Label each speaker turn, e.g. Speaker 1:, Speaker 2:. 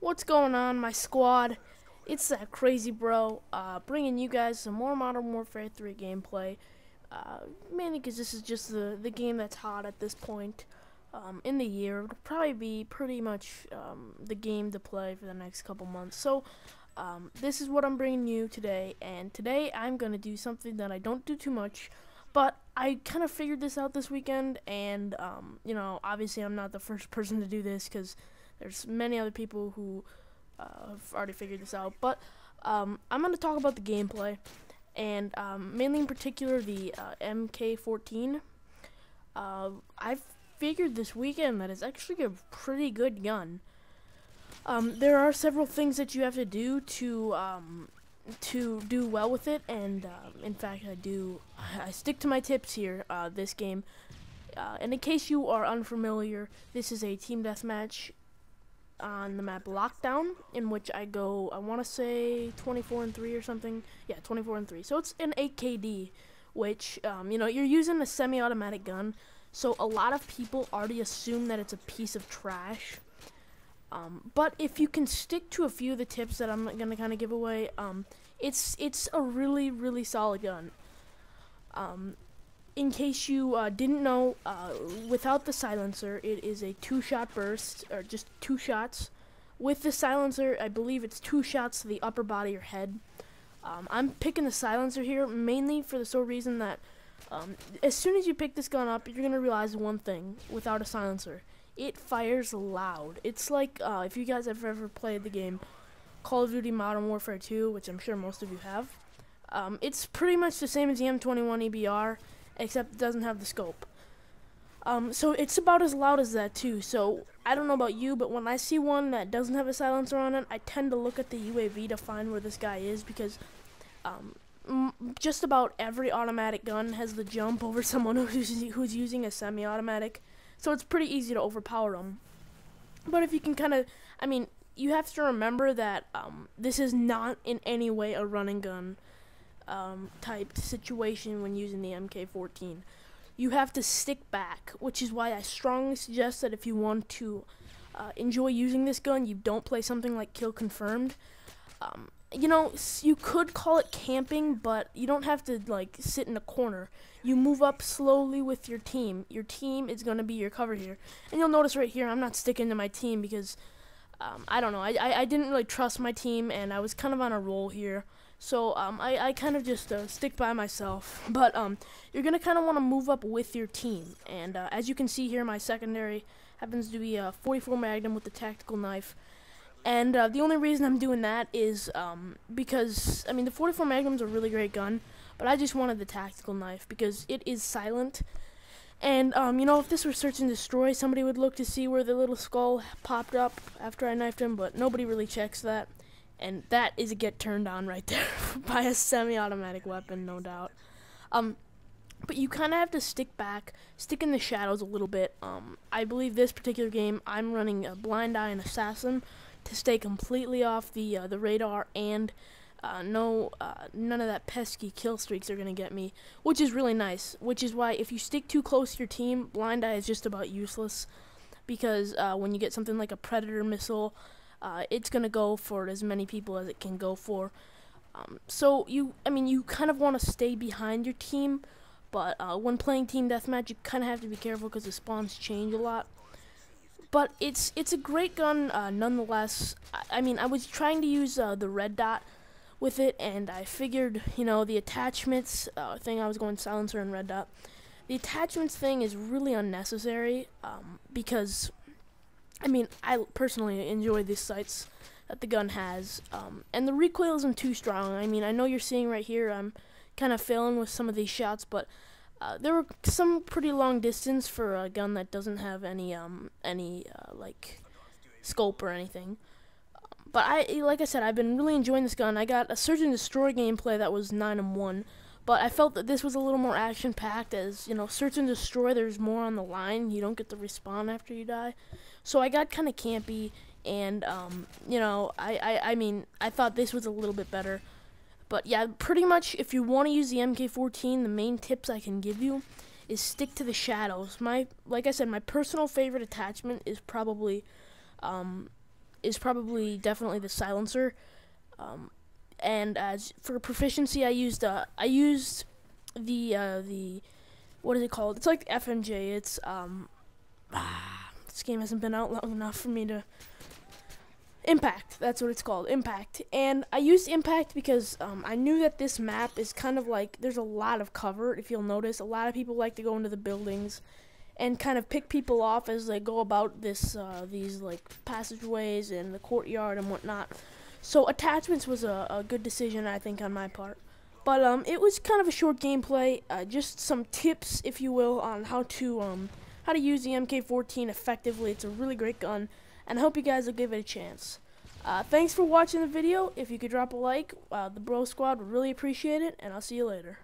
Speaker 1: What's going on, my squad? It's ThatCrazyBro, bringing you guys some more Modern Warfare 3 gameplay. Mainly because this is just the game that's hot at this point in the year. It'll probably be pretty much the game to play for the next couple months. So, this is what I'm bringing you today, and today I'm going to do something that I don't do too much, but I kind of figured this out this weekend, and, obviously I'm not the first person to do this, because there's many other people who have already figured this out, but I'm going to talk about the gameplay, and mainly in particular the MK-14. I've figured this weekend that it's actually a pretty good gun. There are several things that you have to do do well with it, and in fact I stick to my tips here this game. And in case you are unfamiliar, this is a team deathmatch on the map Lockdown, in which I go, I want to say 24-3 or something. Yeah, 24-3. So it's an 8KD, which you're using a semi-automatic gun, so a lot of people already assume that it's a piece of trash. But if you can stick to a few of the tips that I'm gonna kind of give away, it's a really solid gun. In case you didn't know, without the silencer, it is a 2-shot burst, or just 2 shots. With the silencer, I believe it's 2 shots to the upper body or head. I'm picking the silencer here mainly for the sole reason that as soon as you pick this gun up, you're going to realize one thing without a silencer. It fires loud. It's like, if you guys have ever played the game Call of Duty Modern Warfare 2, which I'm sure most of you have, it's pretty much the same as the M21 EBR, except it doesn't have the scope. So it's about as loud as that too. So I don't know about you, but when I see one that doesn't have a silencer on it, I tend to look at the UAV to find where this guy is, because just about every automatic gun has the jump over someone who's using a semi-automatic, so it's pretty easy to overpower them. But if you can kind of, you have to remember that this is not in any way a running gun type situation when using the MK-14. You have to stick back, which is why I strongly suggest that if you want to enjoy using this gun, you don't play something like Kill Confirmed. You could call it camping, but you don't have to like sit in a corner. You move up slowly with your team. Your team is going to be your cover here. And you'll notice right here, I'm not sticking to my team because, I don't know, I didn't really trust my team, and I was kind of on a roll here. So I kind of just stick by myself. But you're going to kind of want to move up with your team. And as you can see here, my secondary happens to be a 44 Magnum with the tactical knife. And the only reason I'm doing that is because, the 44 Magnum's a really great gun, but I just wanted the tactical knife because it is silent. And, if this were search and destroy, somebody would look to see where the little skull popped up after I knifed him, but nobody really checks that. And that is a get turned on right there by a semi-automatic weapon, no doubt. But you kind of have to stick back, stick in the shadows a little bit. I believe this particular game, I'm running a Blind Eye and Assassin to stay completely off the radar, and none of that pesky kill streaks are going to get me, which is really nice. Which is why if you stick too close to your team, Blind Eye is just about useless, because when you get something like a Predator missile, it's going to go for as many people as it can go for. So you kind of want to stay behind your team, but when playing team deathmatch, you kind of have to be careful because the spawns change a lot. But it's a great gun nonetheless. I was trying to use the red dot with it, and I figured, the attachments thing, I was going silencer and red dot. The attachments thing is really unnecessary because I personally enjoy the sights that the gun has, and the recoil isn't too strong. I know you're seeing right here I'm kind of failing with some of these shots, but there were some pretty long distance for a gun that doesn't have any like scope or anything. But like I said, I've been really enjoying this gun. I got a Search and Destroy gameplay that was 9-1, but I felt that this was a little more action-packed, as, Search and Destroy, there's more on the line. You don't get to respawn after you die. So I got kind of campy, and, I thought this was a little bit better. But yeah, pretty much, if you want to use the MK-14, the main tips I can give you is stick to the shadows. Like I said, my personal favorite attachment is probably is probably definitely the silencer. And as for proficiency, I used the what is it called? It's like the FMJ. It's this game hasn't been out long enough for me to. Impact, that's what it's called, Impact. And I used Impact because I knew that this map is kind of like, there's a lot of cover. If you'll notice, a lot of people like to go into the buildings and kind of pick people off as they go about these like passageways and the courtyard and whatnot. So attachments was a good decision, I think, on my part. But it was kind of a short gameplay, just some tips, if you will, on how to use the MK-14 effectively. It's a really great gun, and I hope you guys will give it a chance. Thanks for watching the video. If you could drop a like, the Bro Squad would really appreciate it, and I'll see you later.